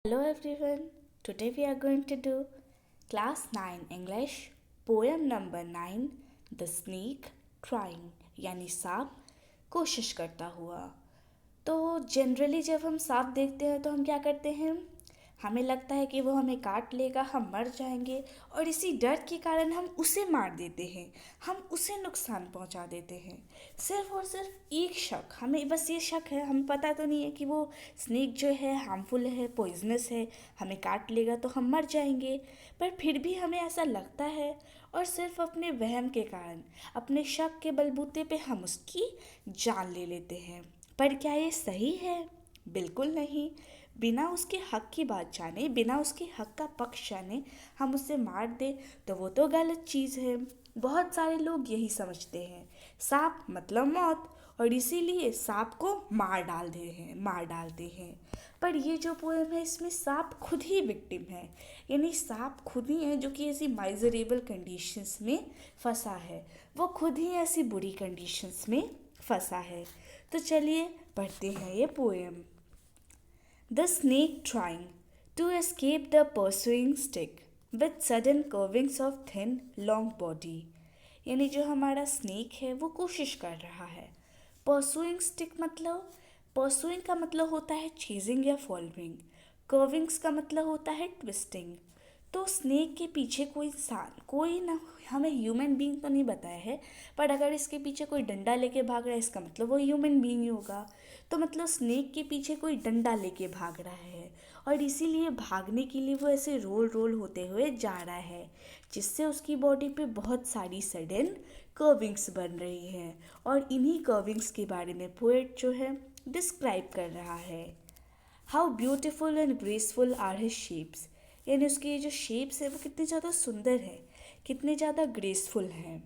Hello everyone, today we are going to do class 9 English poem number 9 The Snake Trying यानी सांप कोशिश करता हुआ। तो जनरली जब हम सांप देखते हैं तो हम क्या करते हैं, हमें लगता है कि वो हमें काट लेगा, हम मर जाएंगे और इसी डर के कारण हम उसे मार देते हैं, हम उसे नुकसान पहुंचा देते हैं। सिर्फ और सिर्फ एक शक, हमें बस ये शक है, हमें पता तो नहीं है कि वो स्नेक जो है हार्मफुल है, पॉइजनस है, हमें काट लेगा तो हम मर जाएंगे, पर फिर भी हमें ऐसा लगता है और सिर्फ अपने वहम के कारण, अपने शक के बलबूते पे हम उसकी जान ले लेते हैं। पर क्या ये सही है? बिल्कुल नहीं। बिना उसके हक की बात जाने, बिना उसके हक का पक्ष जाने हम उसे मार दे तो वो तो गलत चीज़ है। बहुत सारे लोग यही समझते हैं, सांप मतलब मौत, और इसीलिए सांप को मार डालते हैं। पर ये जो पोएम है इसमें सांप खुद ही विक्टिम है, यानी सांप खुद ही है जो कि ऐसी माइजरेबल कंडीशंस में फंसा है, वो खुद ही ऐसी बुरी कंडीशंस में फंसा है। तो चलिए पढ़ते हैं ये poem. The snake trying to escape the pursuing stick with sudden curvings of thin long body, यानी जो हमारा स्नेक है वो कोशिश कर रहा है। परसुइंग स्टिक मतलब, परसुइंग का मतलब होता है चेजिंग या फॉलोइंग, कर्विंग्स का मतलब होता है ट्विस्टिंग। तो स्नेक के पीछे कोई इंसान, कोई ना, हमें ह्यूमन बीइंग तो नहीं बताया है, पर अगर इसके पीछे कोई डंडा लेके भाग रहा है इसका मतलब वो ह्यूमन बीइंग ही होगा। तो मतलब स्नेक के पीछे कोई डंडा लेके भाग रहा है और इसीलिए भागने के लिए वो ऐसे रोल रोल होते हुए जा रहा है, जिससे उसकी बॉडी पे बहुत सारी सडन कर्विंग्स बन रही हैं और इन्हीं कर्विंग्स के बारे में पोएट जो है डिस्क्राइब कर रहा है। How beautiful and graceful are his shapes, यानी उसके ये जो शेप्स है वो कितने ज़्यादा सुंदर है, कितने ज़्यादा ग्रेसफुल हैं।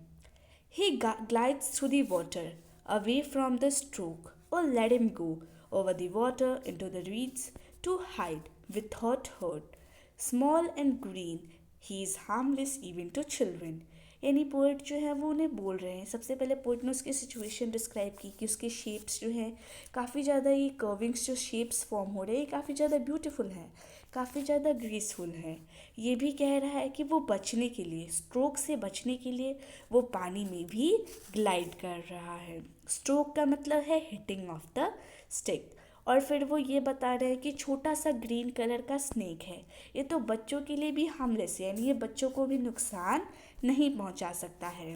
ही glides through the water away from the stroke, or let him go over the water into the reeds to hide without hurt. Small and green, he is harmless even to children. यानी poet जो है वो उन्हें बोल रहे हैं, सबसे पहले पोइट ने उसकी सिचुएशन डिस्क्राइब की कि उसके शेप्स जो हैं काफ़ी ज़्यादा, ये कर्विंग्स जो शेप्स फॉर्म हो रहे हैं काफ़ी ज़्यादा ब्यूटीफुल हैं, काफ़ी ज़्यादा ग्रेसफुल हैं। ये भी कह रहा है कि वो बचने के लिए, स्ट्रोक से बचने के लिए वो पानी में भी ग्लाइड कर रहा है। स्ट्रोक का मतलब है हिटिंग ऑफ द स्टिक। और फिर वो ये बता रहे हैं कि छोटा सा ग्रीन कलर का स्नेक है, ये तो बच्चों के लिए भी हार्मलेस है, यानी ये बच्चों को भी नुकसान नहीं पहुंचा सकता है।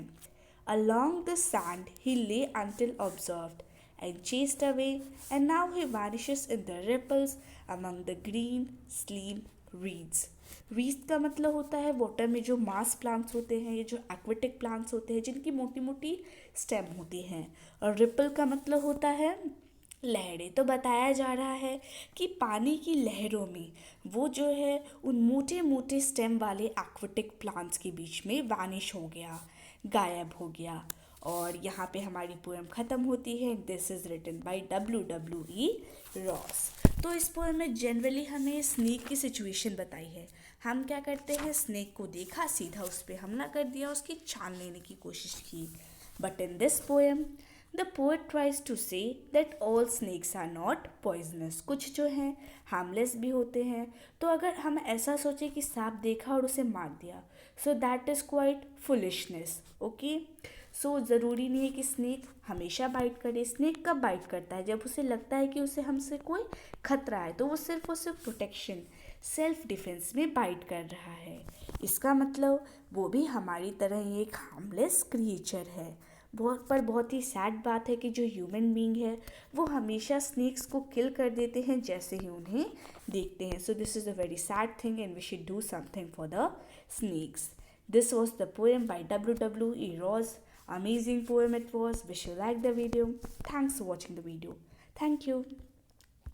Along the sand he lay until observed and chased away, and now he vanishes in the ripples among the green slim reeds. Reads का मतलब होता है वाटर में जो मास प्लांट्स होते हैं, ये जो एक्वेटिक प्लांट्स होते हैं जिनकी मोटी मोटी स्टेम होती हैं, और रिपल का मतलब होता है लहरें। तो बताया जा रहा है कि पानी की लहरों में वो जो है उन मोटे मोटे स्टेम वाले एक्वेटिक प्लांट्स के बीच में वानिश हो गया, गायब हो गया। और यहाँ पे हमारी पोएम ख़त्म होती है। This is written by W.E. Ross. तो इस पोएम में जनरली हमें स्नेक की सिचुएशन बताई है। हम क्या करते हैं, स्नेक को देखा, सीधा उस पर हमला कर दिया, उसकी जान लेने की कोशिश की। But in this poem the poet tries to say that all snakes are not poisonous. कुछ जो हैं हार्मलेस भी होते हैं। तो अगर हम ऐसा सोचें कि सांप देखा और उसे मार दिया, so that is quite foolishness. Okay, so ज़रूरी नहीं है कि स्नेक हमेशा बाइट करे। स्नेक कब बाइट करता है, जब उसे लगता है कि उसे हमसे कोई खतरा है, तो वो सिर्फ और सिर्फ प्रोटेक्शन, सेल्फ डिफेंस में बाइट कर रहा है। इसका मतलब वो भी हमारी तरह ही एक हार्मलेस क्रिएचर है। बहुत ही सैड बात है कि जो ह्यूमन बीइंग है वो हमेशा स्नेक्स को किल कर देते हैं जैसे ही उन्हें देखते हैं। So this is a very sad thing and we should do something for the snakes. This was the poem by W.E. Ross. Amazing poem it was. Wish you liked the video. Thanks for watching the video. Thank you.